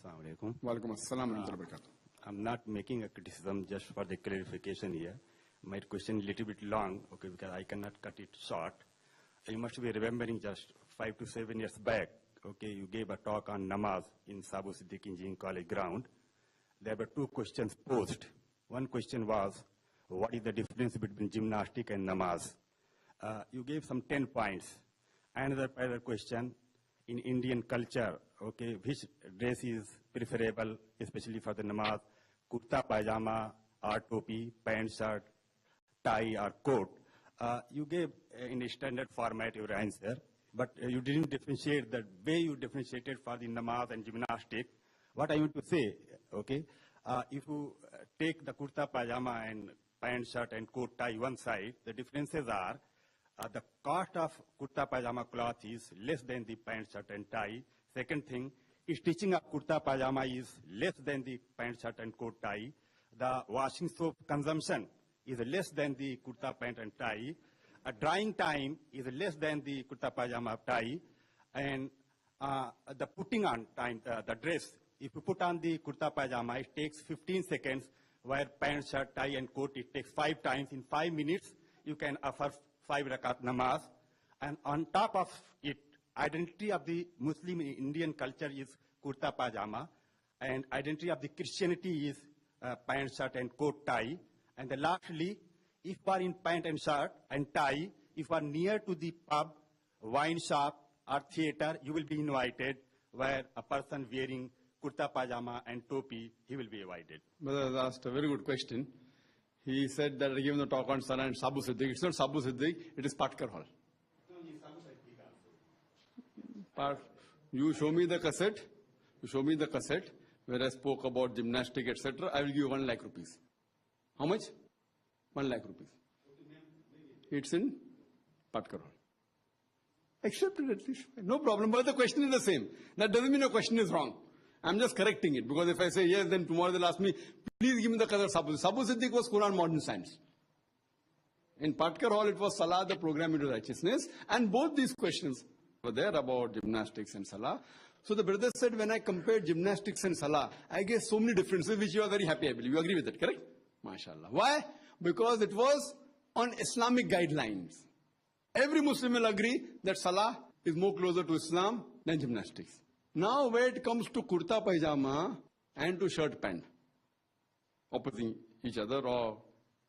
Assalamu alaikum. Walaikum assalam wa rahmatullahi wa barakatuh. I'm not making a criticism, just for the clarification here. My question is a little bit long, okay, because I cannot cut it short. You must be remembering just 5 to 7 years back, okay, you gave a talk on namaz in Sabu Siddiq Engineering College ground. There were two questions posed. One question was, what is the difference between gymnastic and namaz? You gave some 10 points. Another question, in Indian culture, okay, which dress is preferable, especially for the namaz? Kurta, pajama, or topi, pant, shirt, tie, or coat? You gave in a standard format your answer, but you didn't differentiate the way you differentiated for the namaz and gymnastic. What I want to say, okay, if you take the kurta, pajama, and pant, shirt, and coat, tie one side, the differences are the cost of kurta, pajama cloth is less than the pant, shirt, and tie. Second thing, stitching of kurta, pajama is less than the pant, shirt, and coat, tie. The washing soap consumption is less than the kurta, pant, and tie. Drying time is less than the kurta, pajama, tie. And the putting on time, the dress, if you put on the kurta, pajama, it takes 15 seconds, where pant, shirt, tie, and coat, it takes 5 times. In 5 minutes, you can offer 5 rakat namaz. And on top of it, identity of the Muslim Indian culture is kurta, pajama. And identity of the Christianity is pant, shirt, and coat, tie. And then lastly, if you are in pant and shirt and tie, if you are near to the pub, wine shop, or theater, you will be invited, where a person wearing kurta, pajama, and topi, he will be invited. Brother has asked a very good question. He said that I gave the talk on Salah and Sabu Siddiq. It's not Sabu Siddiq, it is Patkar Hall. You show me the cassette. You show me the cassette where I spoke about gymnastic, etc. I will give you 1 lakh rupees. How much? 1 lakh rupees. It's in Patkar Hall. Accept it at least. No problem, but the question is the same. That doesn't mean your question is wrong. I'm just correcting it, because if I say yes, then tomorrow they'll ask me, please give me the qadar Sabu. Sabu Siddiq was Quran Modern Science. In Patkar Hall, it was Salah, the program into righteousness. And both these questions were there about gymnastics and Salah. So the brother said, when I compared gymnastics and Salah, I gave so many differences, which you are very happy, I believe. You agree with it, correct? MashaAllah. Why? Because it was on Islamic guidelines. Every Muslim will agree that Salah is more closer to Islam than gymnastics. Now, when it comes to kurta, pajama and to shirt, pant, opposing each other, or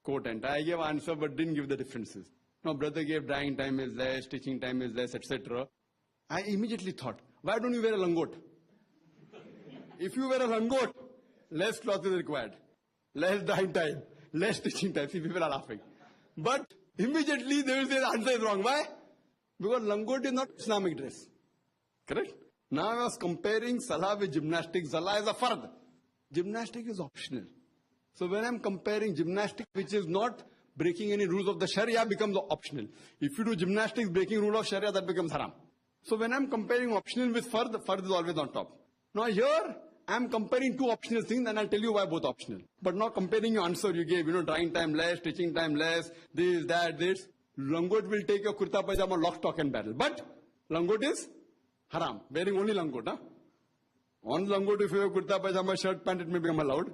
coat and tie, I gave answer but didn't give the differences. Now, brother gave drying time is less, stitching time is less, etc. I immediately thought, why don't you wear a langot? If you wear a langot, less cloth is required, less drying time, less stitching time. See, people are laughing. But immediately they will say the answer is wrong. Why? Because langot is not Islamic dress. Correct? Now I was comparing Salah with gymnastics. Salah is a fard. Gymnastics is optional. So when I'm comparing gymnastics, which is not breaking any rules of the Sharia, becomes optional. If you do gymnastics breaking rule of Sharia, that becomes haram. So when I'm comparing optional with fard, fard is always on top. Now here, I'm comparing two optional things, and I'll tell you why both optional. But not comparing your answer you gave, drying time less, stitching time less, this, that, this. Langot will take your kurta pajama lock, stock and barrel. But langot is haram. Wearing only langot, huh? On langot, if you have kurta pajama, shirt, pant, it may become allowed.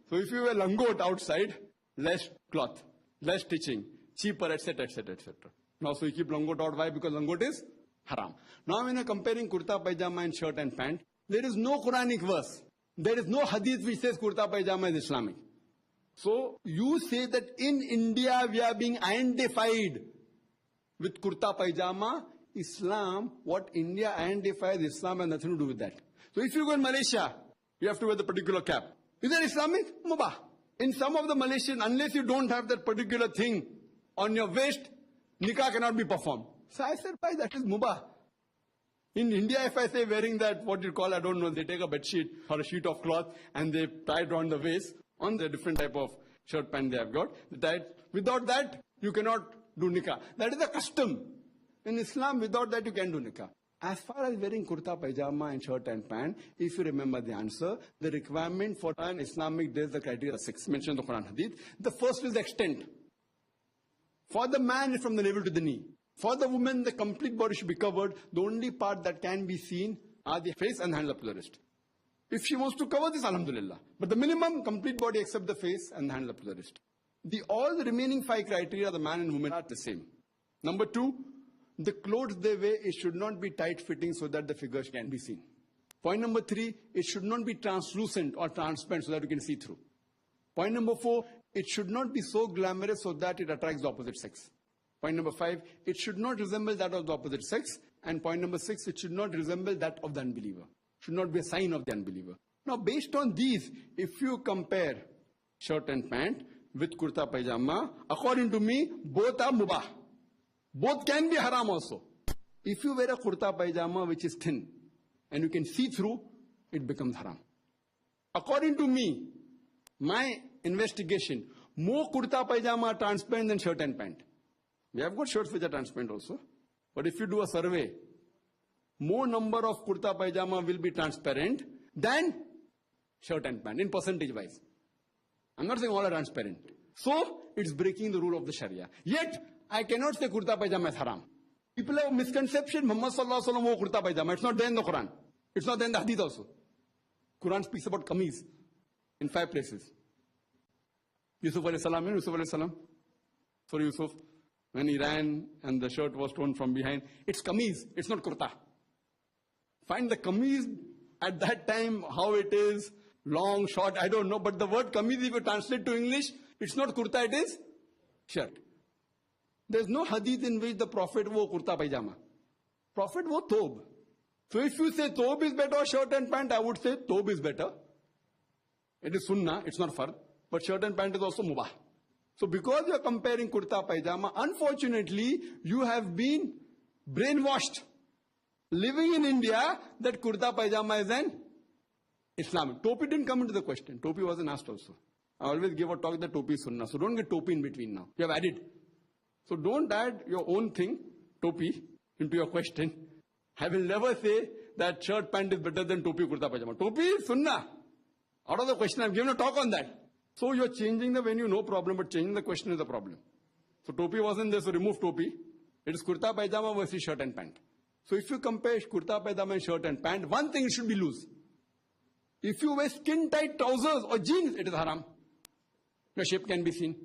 So if you wear langot outside, less cloth, less stitching, cheaper, etc., etc., etc. Now, so you keep langot out. Why? Because langot is haram. Now, when you're comparing kurta pajama and shirt and pant, there is no Quranic verse. There is no hadith which says kurta pajama is Islamic. So, you say that in India we are being identified with kurta pajama. Islam, what India identifies Islam has nothing to do with that. So, if you go in Malaysia, you have to wear the particular cap. Is that Islamic? Mubah. In some of the Malaysian, unless you don't have that particular thing on your waist, nikah cannot be performed. So I said, why, that is mubah. In India, if I say wearing that, what you call, I don't know, they take a bed sheet or a sheet of cloth and they tie it around the waist on the different type of shirt pant they have got. Without that, you cannot do nikah. That is a custom. In Islam, without that, you can do nikah. As far as wearing kurta, pajama and shirt and pant, if you remember the answer, the requirement for an Islamic dress, the criteria are 6, mentioned in the Quran Hadith. The first is the extent. For the man, it's from the navel to the knee. For the woman, the complete body should be covered. The only part that can be seen are the face and hands up to the wrist. If she wants to cover this, alhamdulillah. But the minimum, complete body except the face and the hand up to the wrist. All the remaining 5 criteria, the man and woman are the same. Number 2, the clothes they wear, it should not be tight fitting so that the figures can be seen. Point number 3, it should not be translucent or transparent so that you can see through. Point number 4, it should not be so glamorous so that it attracts the opposite sex. Point number 5, it should not resemble that of the opposite sex. And point number 6, it should not resemble that of the unbeliever. Should not be a sign of the unbeliever. Now, based on these, if you compare shirt and pant with kurta pajama, according to me, both are mubah. Both can be haram also. If you wear a kurta pajama which is thin and you can see through, it becomes haram. According to me, my investigation, more kurta pajama are transparent than shirt and pant. We have got shirts which are transparent also. But if you do a survey, more number of kurta pajama will be transparent than shirt and pant in percentage wise. I'm not saying all are transparent. So, it's breaking the rule of the Sharia. Yet, I cannot say kurta pajama is haram. People have a misconception, Muhammad sallallahu alaihi wasallam wore kurta pajama. It's not there in the Quran. It's not there in the Hadith also. Quran speaks about kameez in 5 places. Yusuf alayhi salam. Sorry, Yusuf. When he ran and the shirt was torn from behind, it's kameez, it's not kurta. Find the kameez at that time, how it is, long, short, I don't know. But the word kameez, if you translate to English, it's not kurta, it is shirt. There's no hadith in which the Prophet wore kurta pajama. Prophet wore thob. So if you say thob is better or shirt and pant, I would say thob is better. It is sunnah, it's not fard. But shirt and pant is also mubah. So because you are comparing kurta pajama, unfortunately, you have been brainwashed. Living in India, that kurta pajama is an Islamic. Topi didn't come into the question. Topi wasn't asked also. I always give a talk that topi is sunnah. So don't get topi in between now. You have added. So don't add your own thing, topi, into your question. I will never say that shirt pant is better than topi kurta pajama. Topi is sunnah. Out of the question, I've given a talk on that. So you're changing the venue, no problem, but changing the question is the problem. So topi wasn't there, so remove topi. It is kurta pajama versus shirt and pant. So if you compare kurta pajama and shirt and pant, one thing, it should be loose. If you wear skin tight trousers or jeans, it is haram. Your shape can be seen.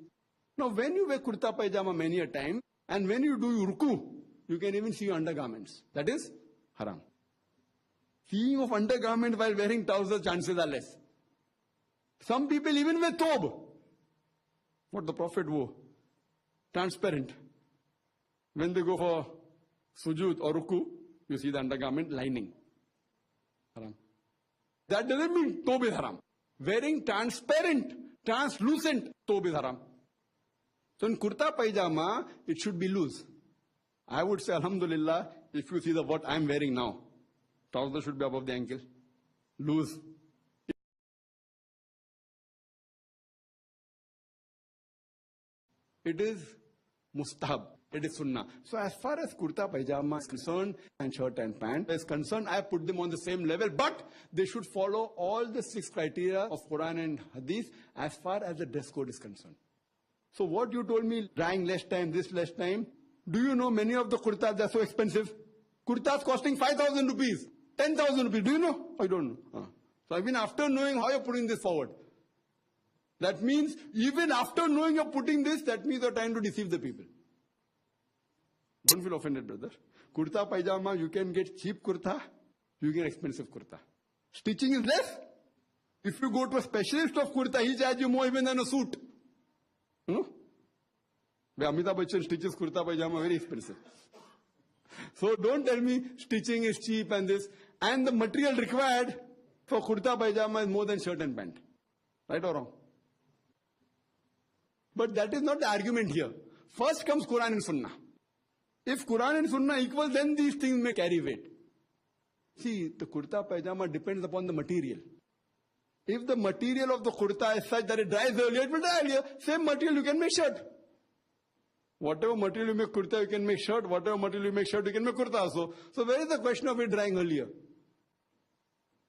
Now when you wear kurta pajama many a time, and when you do ruku, you can even see your undergarments. That is haram. Seeing of undergarment while wearing trousers, chances are less. Some people even wear thob. What the Prophet wore. Transparent. When they go for sujud or ruku, you see the undergarment lining. Haram. That doesn't mean thob is haram. Wearing transparent, translucent thob is haram. So in kurta pajama, it should be loose. I would say, alhamdulillah, if you see the what I'm wearing now, trousers should be above the ankle. Loose. It is mustahab. It is sunnah. So as far as kurta pajama is concerned and shirt and pant is concerned, I put them on the same level, but they should follow all the 6 criteria of Quran and Hadith as far as the dress code is concerned. So what you told me, drying less time, this less time, do you know many of the kurtas are so expensive? Kurtas costing 5,000 rupees, 10,000 rupees. Do you know? I don't know. So I've been after knowing how you're putting this forward. That means, even after knowing you're putting this, that means you're trying to deceive the people. Don't feel offended, brother. Kurta pajama, you can get cheap kurta, you get expensive kurta. Stitching is less. If you go to a specialist of kurta, he charges you more even than a suit. No? Amitabh Bachchan stitches kurta pajama, very expensive. So don't tell me stitching is cheap and this. And the material required for kurta pajama is more than shirt and pant. Right or wrong? But that is not the argument here. First comes Quran and Sunnah. If Quran and Sunnah equal, then these things may carry weight. See, the kurta pajama depends upon the material. If the material of the kurta is such that it dries earlier, it will dry earlier. Same material, you can make shirt. Whatever material you make kurta, you can make shirt. Whatever material you make shirt, you can make kurta also. So where is the question of it drying earlier?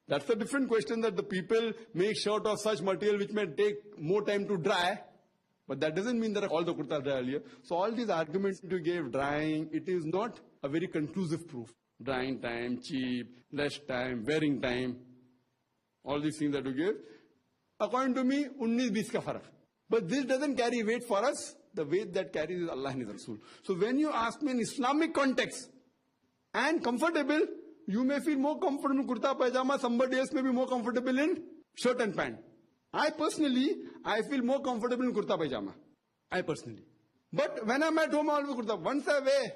That's a different question, that the people make shirt of such material which may take more time to dry. But that doesn't mean that all the kurtas dry earlier. So all these arguments you gave, drying, it is not a very conclusive proof. Drying time, cheap, less time, wearing time. All these things that you give, according to me, 19-20 ka farak. But this doesn't carry weight for us. The weight that carries is Allah and His Rasul. So when you ask me in Islamic context and comfortable, you may feel more comfortable in kurta pajama, somebody else may be more comfortable in shirt and pant. I feel more comfortable in kurta pajama. I personally. But when I'm at home, I always kurta. Once I wear,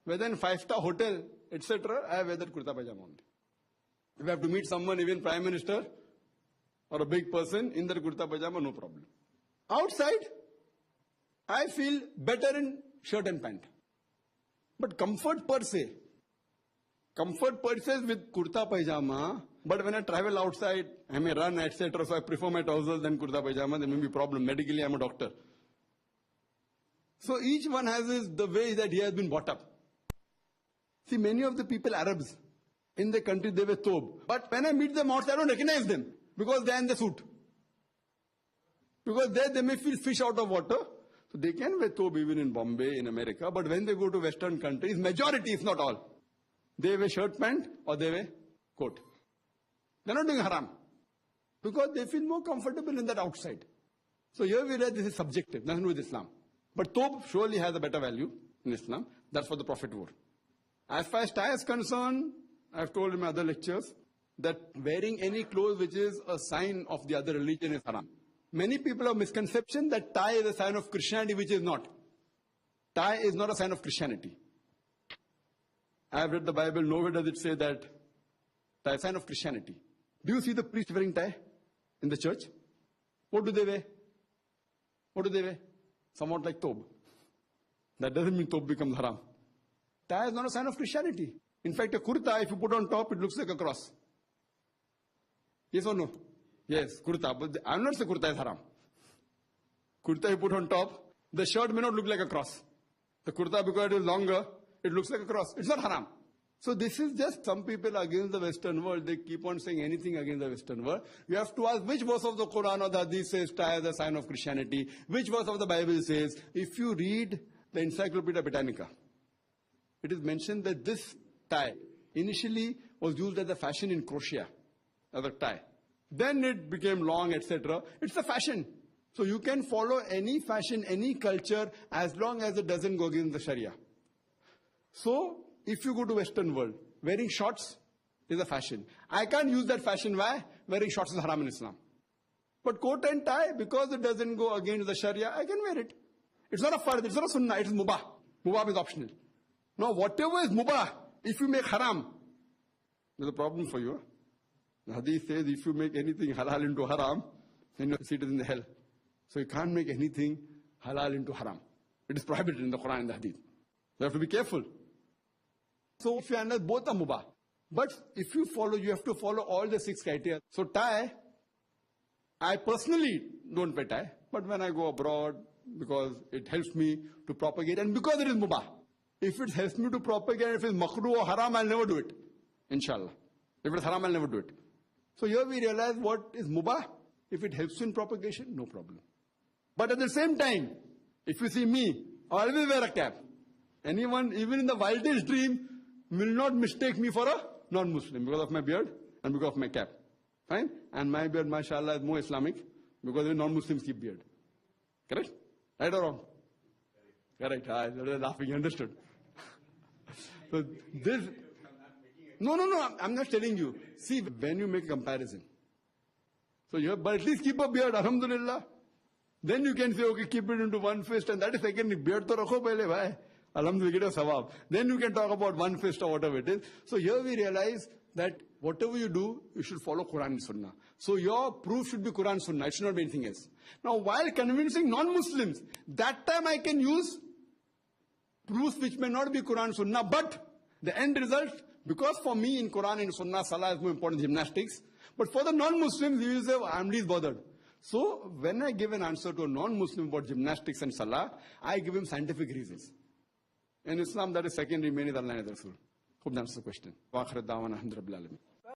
whether in 5-star hotel, etc., I wear that kurta pajama only. If I have to meet someone, even Prime Minister or a big person, in that kurta pajama, no problem. Outside, I feel better in shirt and pant. But comfort per se is with kurta pajama. But when I travel outside, I may run, etc. So I prefer my trousers than kurta pajama. There may be a problem. Medically, I'm a doctor. So each one has the way that he has been brought up. See, many of the people, Arabs, in the country, they wear thobe. But when I meet them outside, I don't recognize them because they're in the suit. Because there they may feel fish out of water. So they can wear thobe even in Bombay, in America. But when they go to Western countries, majority, if not all, they wear shirt, pant, or they wear coat. They're not doing haram. Because they feel more comfortable in that outside. So here we read this is subjective, nothing to do with Islam. But thobe surely has a better value in Islam. That's what the Prophet wore. As far as tie is concerned, I've told in my other lectures that wearing any clothes which is a sign of the other religion is haram. Many people have misconception that tie is a sign of Christianity, which is not. Tie is not a sign of Christianity. I have read the Bible, nowhere does it say that tie is a sign of Christianity. Do you see the priest wearing tie in the church? What do they wear? What do they wear? Somewhat like thobe. That doesn't mean thobe becomes haram. Tie is not a sign of Christianity. In fact, a kurta, if you put on top, it looks like a cross. Yes or no? Yes, kurta. But I'm not saying kurta is haram. Kurta you put on top, the shirt may not look like a cross. The kurta, because it is longer, it looks like a cross. It's not haram. So this is just some people against the Western world. They keep on saying anything against the Western world. You have to ask which verse of the Quran or the Hadith says tie is a sign of Christianity. Which verse of the Bible says, if you read the Encyclopedia Britannica, it is mentioned that this tie initially was used as a fashion in Croatia, as a tie. Then it became long, etc. It's a fashion. So you can follow any fashion, any culture, as long as it doesn't go against the Sharia. So, if you go to Western world, wearing shorts is a fashion. I can't use that fashion. Why? Wearing shorts is haram in Islam. But coat and tie, because it doesn't go against the Sharia, I can wear it. It's not a fard, it's not a sunnah, it is mubah. Mubah is optional. Now, whatever is mubah, if you make haram, there's a problem for you. The hadith says if you make anything halal into haram, then your seat is in the hell. So you can't make anything halal into haram. It is prohibited in the Quran and the hadith. You have to be careful. So if you understand, both are mubah. But if you follow, you have to follow all the 6 criteria. So tie, I personally don't pay tie. But when I go abroad, because it helps me to propagate, and because it is mubah. If it helps me to propagate, if it's makruh or haram, I'll never do it. Inshallah. If it's haram, I'll never do it. So here we realize what is mubah. If it helps you in propagation, no problem. But at the same time, if you see me, I always wear a cap. Anyone, even in the wildest dream, will not mistake me for a non-Muslim because of my beard and because of my cap. Fine? And my beard, mashallah, is more Islamic because even non-Muslims keep beard. Correct? Right or wrong? Correct. You're laughing, you understood. So this... No, I'm not telling you. See, when you make a comparison. So you have, but at least keep a beard, alhamdulillah. Then you can say, okay, keep it into one fist, and that is second, beard to rakho pehle bhai. Alhamdulillah, get a sawab. Then you can talk about one fist or whatever it is. So here we realize that whatever you do, you should follow Quran and Sunnah. So your proof should be Quran and Sunnah. It should not be anything else. Now, while convincing non-Muslims, that time I can use proofs which may not be Quran and Sunnah, but the end result, because for me in Quran and Sunnah, Salah is more important than gymnastics. But for the non-Muslims, you will say, I'm least bothered. So when I give an answer to a non-Muslim about gymnastics and Salah, I give him scientific reasons. In Islam, that is secondary, main is Allah and Rasul. Hope that answers the question.